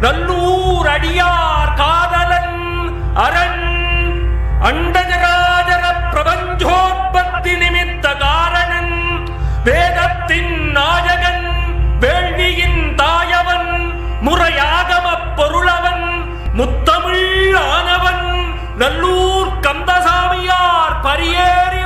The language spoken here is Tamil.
நல்லூர் அடியார் காதலன் அரண் அண்டஜராஜர பிரபஞ்சோத்பத்தி நிமித்த காரணன் வேதத்தின் நாயகன் வேள்வியின் தாயவன் முறையாகமப் பொருளவன் முத்தமிழ் ஆனவன் நல்லூர் கந்தசாமியார் பரியேறி